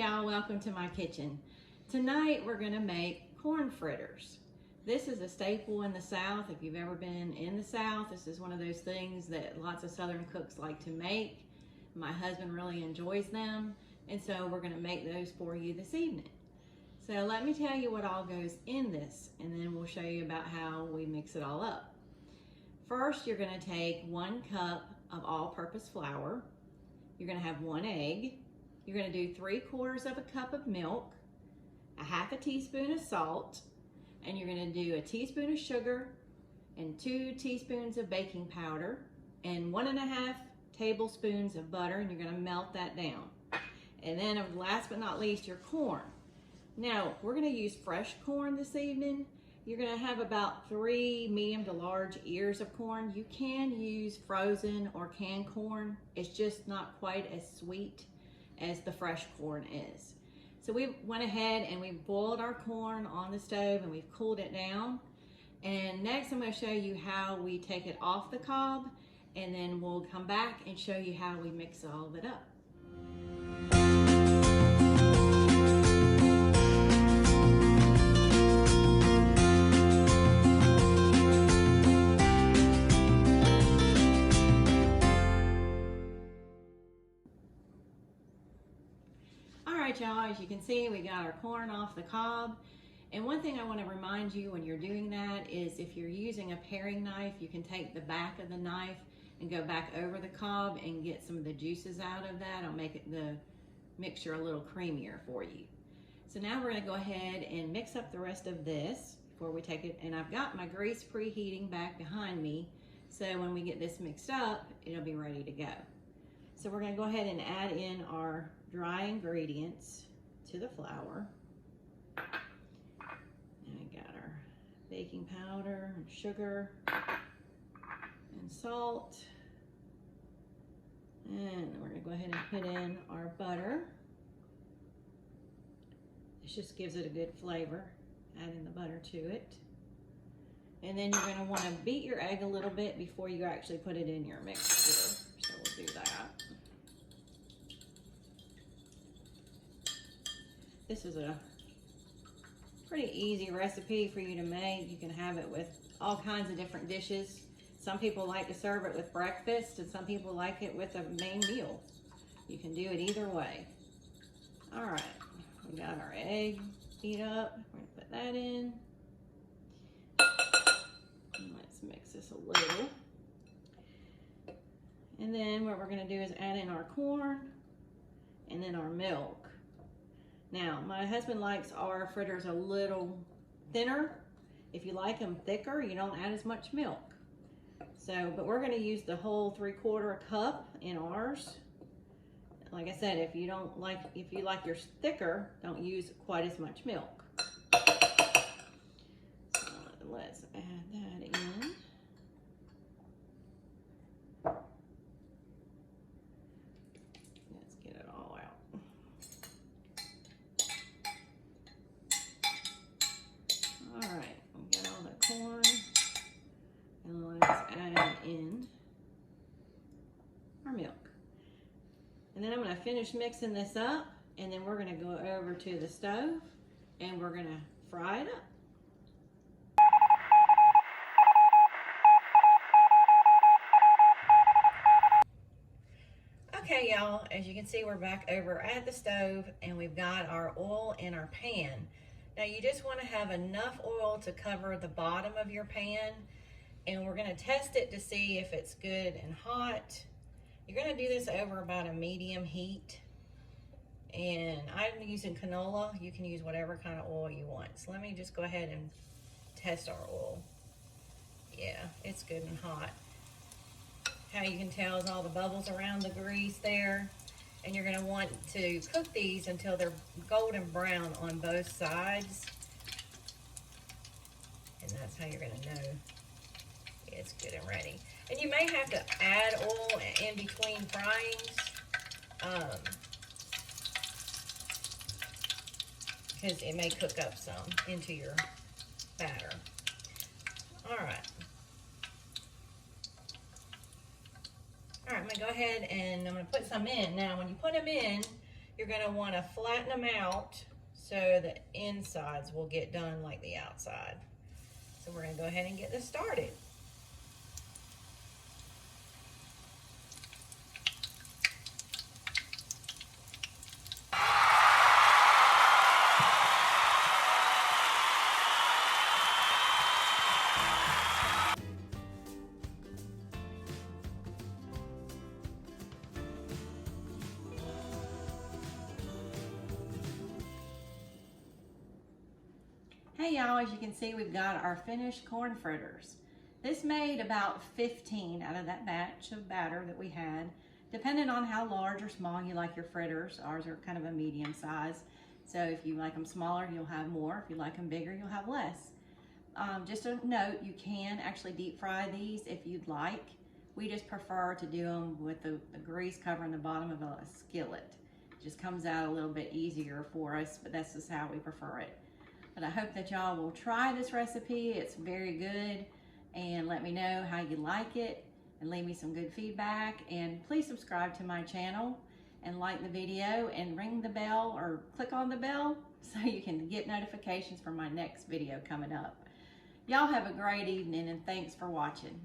y'all, welcome to my kitchen. Tonight we're gonna make corn fritters. This is a staple in the South. If you've ever been in the South, this is one of those things that lots of Southern cooks like to make. My husband really enjoys them, and so we're gonna make those for you this evening. So let me tell you what all goes in this, and then we'll show you about how we mix it all up. First, you're gonna take 1 cup of all-purpose flour. You're gonna have 1 egg. You're gonna do 3/4 of a cup of milk, a 1/2 teaspoon of salt, and you're gonna do a teaspoon of sugar and 2 teaspoons of baking powder and 1.5 tablespoons of butter, and you're gonna melt that down. And then last but not least, your corn. Now, we're gonna use fresh corn this evening. You're gonna have about 3 medium to large ears of corn. You can use frozen or canned corn. It's just not quite as sweet as the fresh corn is. So we went ahead and we boiled our corn on the stove and we've cooled it down. And next I'm gonna show you how we take it off the cob, and then we'll come back and show you how we mix all of it up. Alright y'all, as you can see, we got our corn off the cob. And one thing I want to remind you when you're doing that is if you're using a paring knife, you can take the back of the knife and go back over the cob and get some of the juices out of that. It'll make the mixture a little creamier for you. So now we're going to go ahead and mix up the rest of this before we take it. And I've got my grease preheating back behind me, so when we get this mixed up, it'll be ready to go. So we're going to go ahead and add in our dry ingredients to the flour. And we got our baking powder and sugar and salt. And we're going to go ahead and put in our butter. This just gives it a good flavor, adding the butter to it. And then you're going to want to beat your egg a little bit before you actually put it in your mixture. So we'll do that. This is a pretty easy recipe for you to make. You can have it with all kinds of different dishes. Some people like to serve it with breakfast, and some people like it with a main meal. You can do it either way. All right, we got our egg beat up. We're gonna put that in. And let's mix this a little. And then what we're gonna do is add in our corn and then our milk. Now, my husband likes our fritters a little thinner. If you like them thicker, you don't add as much milk. So, but we're gonna use the whole 3/4 cup in ours. Like I said, if you like yours thicker, don't use quite as much milk. So let's add that in. Let's get it all out. All right, we got all the corn, and let's add in our milk. And then I'm going to finish mixing this up, and then we're going to go over to the stove and we're going to fry it up. Okay y'all, as you can see, we're back over at the stove and we've got our oil in our pan. Now you just want to have enough oil to cover the bottom of your pan, and we're going to test it to see if it's good and hot. You're going to do this over about a medium heat, and I'm using canola. You can use whatever kind of oil you want. So let me just go ahead and test our oil. Yeah, it's good and hot. How you can tell is all the bubbles around the grease there. And you're going to want to cook these until they're golden brown on both sides. And that's how you're going to know it's good and ready. And you may have to add oil in between fryings, because it may cook up some into your batter. All right. All right, I'm gonna go ahead and I'm gonna put some in. Now, when you put them in, You're gonna wanna flatten them out so the insides will get done like the outside. So we're gonna go ahead and get this started. Hey y'all, as you can see, we've got our finished corn fritters. This made about 15 out of that batch of batter that we had, depending on how large or small you like your fritters. Ours are kind of a medium size. So if you like them smaller, you'll have more. If you like them bigger, you'll have less. Just a note, you can actually deep fry these if you'd like. We just prefer to do them with the grease covering the bottom of a skillet. It just comes out a little bit easier for us, but that's just how we prefer it. But I hope that y'all will try this recipe. It's very good, and let me know how you like it and leave me some good feedback. And please subscribe to my channel and like the video and ring the bell or click on the bell so you can get notifications for my next video coming up. Y'all have a great evening and thanks for watching.